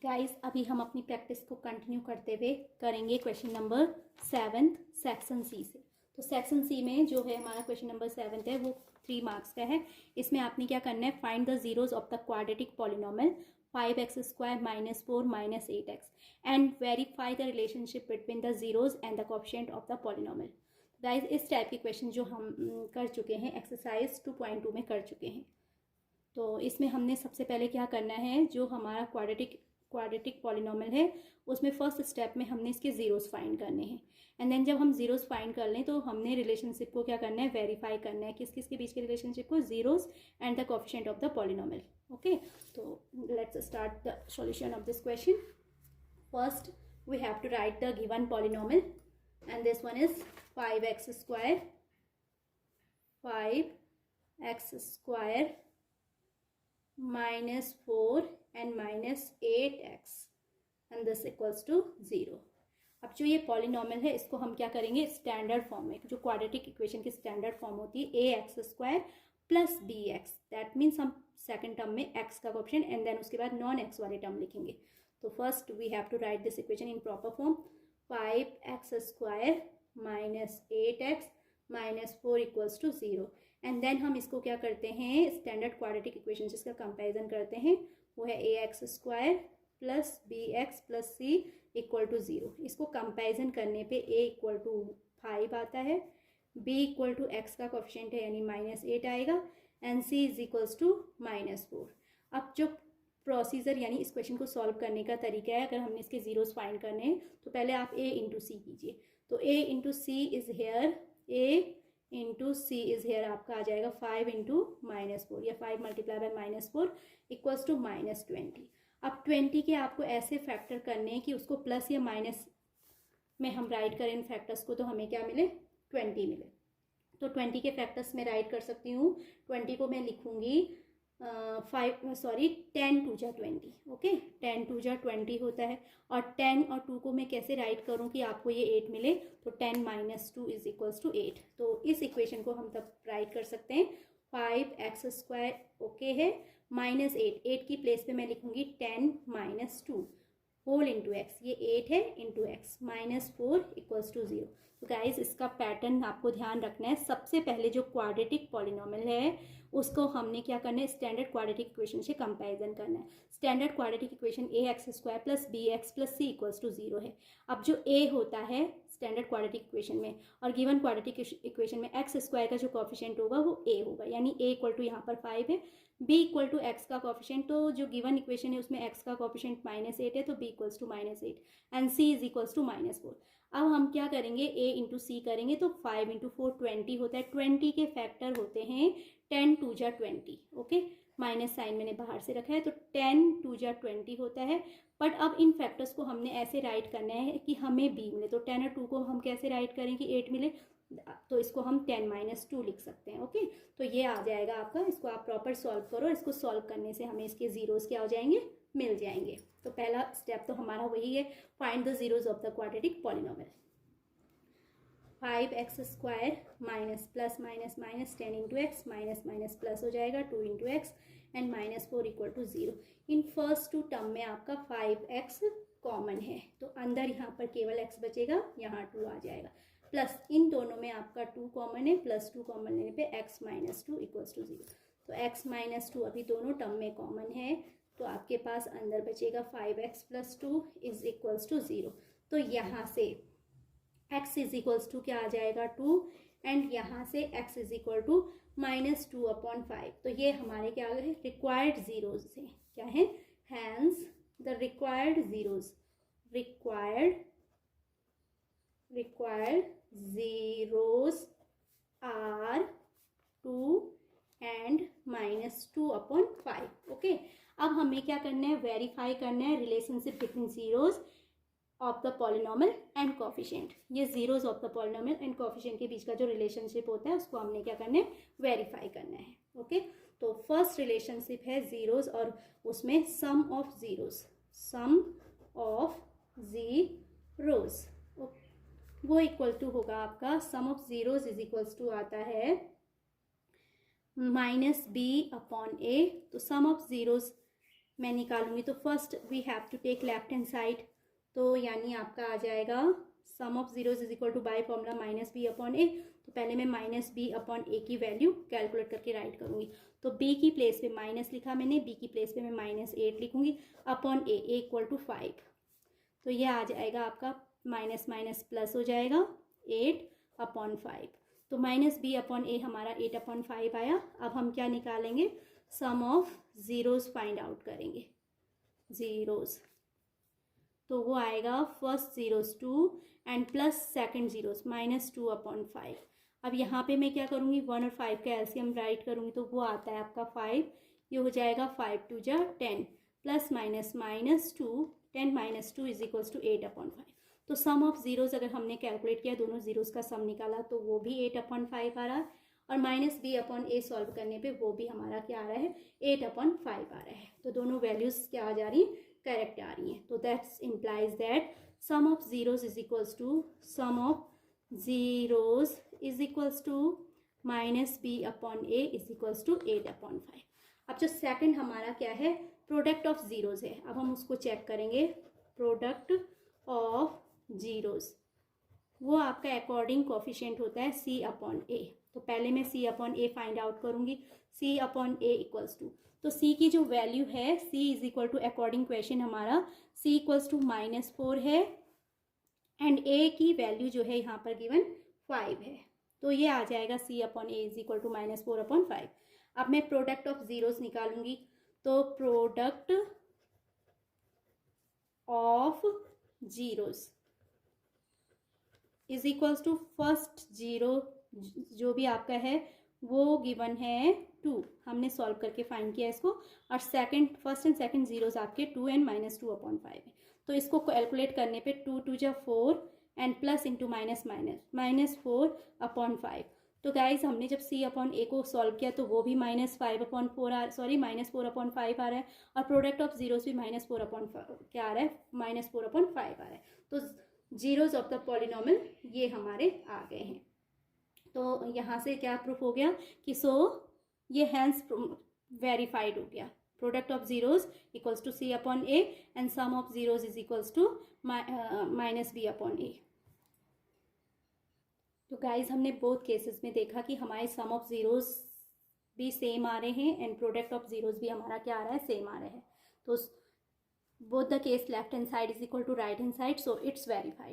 Guys अभी हम अपनी प्रैक्टिस को कंटिन्यू करते हुए करेंगे क्वेश्चन नंबर 7 सेक्शन सी से। तो सेक्शन सी में जो है हमारा क्वेश्चन नंबर 7 है वो 3 मार्क्स का है। इसमें आपने क्या करना है, find the zeros of the quadratic polynomial 5x² -4 -8x and verify the relationship between the zeros and the coefficient of the polynomial. Guys इस टाइप के क्वेश्चन जो हम कर चुके हैं एक्सरसाइज 2.2 में कर चुके हैं। तो इसमें हमने सबसे पहले क्या करना है, जो हमारा क्वाड्रेटिक पॉलिनोमियल है उसमें फर्स्ट स्टेप में हमने इसके जीरोस फाइंड करने हैं। एंड देन जब हम जीरोस फाइंड कर लें तो हमने रिलेशनशिप को क्या करना है, वेरीफाई करना है, किस किस के बीच के रिलेशनशिप को, zeros and the coefficient of the polynomial. Okay, तो let's start the solution of this question. First we have to write the given polynomial and this one is 5x² -4 and -8x and this equals to 0। अब जो ये polynomial है इसको हम क्या करेंगे, standard form में, जो क्वाड्रेटिक इक्वेशन की स्टैंडर्ड फॉर्म होती है ax² + bx, दैट मीन्स हम सेकंड टर्म में x का कोएफिशिएंट एंड देन उसके बाद नॉन x वाले टर्म लिखेंगे। तो first we have to write this equation in proper form, 5x² -8x -4 equals to 0। And then हम इसको क्या करते हैं, स्टैंडर्ड क्वाड्रेटिक इक्वेशन से इसका कंपैरिजन करते हैं, वो है ax² + bx + c = 0। इसको कंपैरिजन करने पे a = 5 आता है, b = x का कोएफिशिएंट है यानी -8 आएगा एंड c = -4। अब जो प्रोसीजर यानी इस क्वेश्चन को सॉल्व करने का तरीका है, अगर हमने इसके जीरोस फाइंड करने हैं तो पहले आप a × c कीजिए। तो a × c is here, a × c is here आपका आ जाएगा 5 × -4 या 5 × -4 = -20। अब 20 के आपको ऐसे फैक्टर करने हैं कि उसको प्लस या माइनस में हम राइट करें इन फैक्टर्स को तो हमें क्या मिले, 20 मिले। तो 20 के फैक्टर्स में राइट कर सकती हूँ। 20 को मैं लिखूंगी 10 × 20। ओके, 10 × 20 होता है। और 10 और 2 को मैं कैसे राइट करूं कि आपको ये 8 मिले, तो 10 - 2 = 8। तो इस इक्वेशन को हम तब राइट कर सकते हैं, 5x² ओके है, -8 की प्लेस पे मैं लिखूंगी 10 - 2 होल इंटू एक्स, ये 8 है इंटू एक्स, -4 = 0। तो गाइज इसका पैटर्न आपको ध्यान रखना है। सबसे पहले जो क्वाड्रेटिक पॉलिनोमियल है उसको हमने क्या करना है, स्टैंडर्ड क्वाड्रेटिक इक्वेशन से कंपैरिजन करना है। Standard quadratic equation ax² + bx + c = 0 है। अब जो a होता है स्टैंडर्ड क्वाड्रेटिक इक्वेशन में और गिवन क्वाड्रेटिक इक्वेशन में x² का जो कोएफिशिएंट होगा वो a होगा, यानी a = यहाँ पर 5 है, b = x का कोएफिशिएंट, तो जो गिवन इक्वेशन है उसमें x का कोएफिशिएंट -8 है तो b = -8 एंड c = -4। अब हम क्या करेंगे, a × c करेंगे तो 5 × 4 20 होता है। 20 के फैक्टर होते हैं 10 × 20। ओके, माइनस साइन मैंने बाहर से रखा है, तो 10 × 20 होता है। बट अब इन फैक्टर्स को हमने ऐसे राइट करना है कि हमें b मिले। तो 10 और 2 को हम कैसे राइट करें कि 8 मिले, तो इसको हम 10 - 2 लिख सकते हैं। ओके, तो ये आ जाएगा आपका, इसको आप प्रॉपर सॉल्व करो। इसको सॉल्व करने से हमें इसके जीरोस क्या हो जाएंगे, मिल जाएंगे। तो पहला स्टेप तो हमारा वही है, find the zeros of the quadratic polynomial. 5x² -+ -10 × x - plus हो जाएगा 2 × x and -4 = 0। In first two term में आपका 5x कॉमन है तो अंदर यहाँ पर केवल x बचेगा, यहाँ 2 आ जाएगा, प्लस इन दोनों में आपका 2 कॉमन है, +2 कॉमन लेने पे x - 2 = 0। तो x - 2 अभी दोनों टर्म में कॉमन है तो आपके पास अंदर बचेगा 5x + 2 = 0। तो यहाँ से x = क्या आ जाएगा, 2 एंड यहाँ से x = -2/5। तो ये हमारे क्या है, रिक्वायर्ड जीरोज है। क्या है, hence the required zeros, required zeros are 2 and -2/5। Okay, अब हमें क्या करना है, वेरीफाई करना है relationship between zeros of the polynomial and coefficient. ये zeros of the polynomial and coefficient के बीच का जो रिलेशनशिप होता है उसको हमने क्या करना है, वेरीफाई करना है। ओके, तो फर्स्ट रिलेशनशिप है जीरोज और उसमें सम ऑफ जीरोज वो इक्वल टू होगा आपका, सम ऑफ जीरोज = आता है -b/a। तो सम ऑफ जीरोज मैं निकालूंगी तो first we have to take left hand side, तो यानी आपका आ जाएगा sum of zeros is equal to by formula minus B upon A. तो पहले मैं माइनस बी अपॉन ए की वैल्यू कैलकुलेट करके राइट करूंगी। तो बी की प्लेस पे माइनस लिखा मैंने, बी की प्लेस पे मैं -8 लिखूंगी अपॉन ए इक्वल टू 5। तो ये आ जाएगा आपका माइनस माइनस प्लस हो जाएगा 8 अपॉन 5। तो माइनस बी अपॉन ए हमारा 8 अपॉन 5 आया। अब हम क्या निकालेंगे, सम ऑफ जीरोज फाइंड आउट करेंगे, जीरोज। तो वो आएगा first zeros 2 and plus second zeros -2 upon 5। अब यहाँ पे मैं क्या करूँगी, 1 और 5 का एलसीएम राइट करूँगी, तो वो आता है आपका 5। ये हो जाएगा 5 2 जा 10 plus minus -2, 10 - 2 is equals to 8 upon 5। तो सम ऑफ जीरोज अगर हमने कैलकुलेट किया, दोनों जीरोज का सम निकाला, तो वो भी 8 अपॉन 5 आ रहा है। और minus B upon a solve करने पे वो भी हमारा क्या आ रहा है, 8 अपॉन 5 आ रहा है। तो दोनों वैल्यूज क्या आ जा रही हैं, करेक्ट आ रही हैं। तो that's implies that sum of zeros is equals to sum of zeros is equals to minus B upon A is equals to 8 upon 5। अब जो सेकंड हमारा क्या है, प्रोडक्ट ऑफ जीरोज है। अब हम उसको चेक करेंगे, प्रोडक्ट ऑफ जीरोज, वो आपका अकॉर्डिंग कोफिशिएंट होता है सी अपॉन ए। तो पहले मैं C upon A find out करूंगी, C upon A equals to, तो सी की जो वैल्यू है, C is equal to according question हमारा सी इक्वल्स टू -4 है एंड ए की वैल्यू जो है यहाँ पर गिवन 5 है। तो ये आ जाएगा C upon A is equal to -4 upon 5। अब मैं प्रोडक्ट ऑफ जीरोज निकालूंगी, तो product of zeros is equals to first zero जो भी आपका है वो गिवन है 2, हमने सॉल्व करके फाइंड किया इसको। और second, first and second zeros आपके 2 एंड -2 अपॉन 5 है। तो इसको कैलकुलेट करने पे 2 2 जा 4 and plus into minus minus 4 upon 5। तो गाइज हमने जब सी अपॉन ए को सॉल्व किया तो वो भी -4 अपॉन 4 -4 अपॉन 5 आ रहा है। और प्रोडक्ट ऑफ जीरोज भी -4 अपॉन क्या आ रहा है, -4 अपॉन 5 आ रहा है। तो जीरोज ऑफ द पॉलिनोमियल ये हमारे आ गए हैं। तो यहाँ से क्या प्रूफ हो गया कि सो ये हैंस वेरीफाइड हो गया, product of zeros equals to C upon A and sum of zeros is equals to minus B upon A. तो गाइज हमने बोथ केसेस में देखा कि हमारे सम ऑफ जीरोज भी सेम आ रहे हैं एंड प्रोडक्ट ऑफ जीरोज भी हमारा क्या आ रहा है, सेम आ रहा है। तो both the case left hand side is equal to right hand side, so it's verified.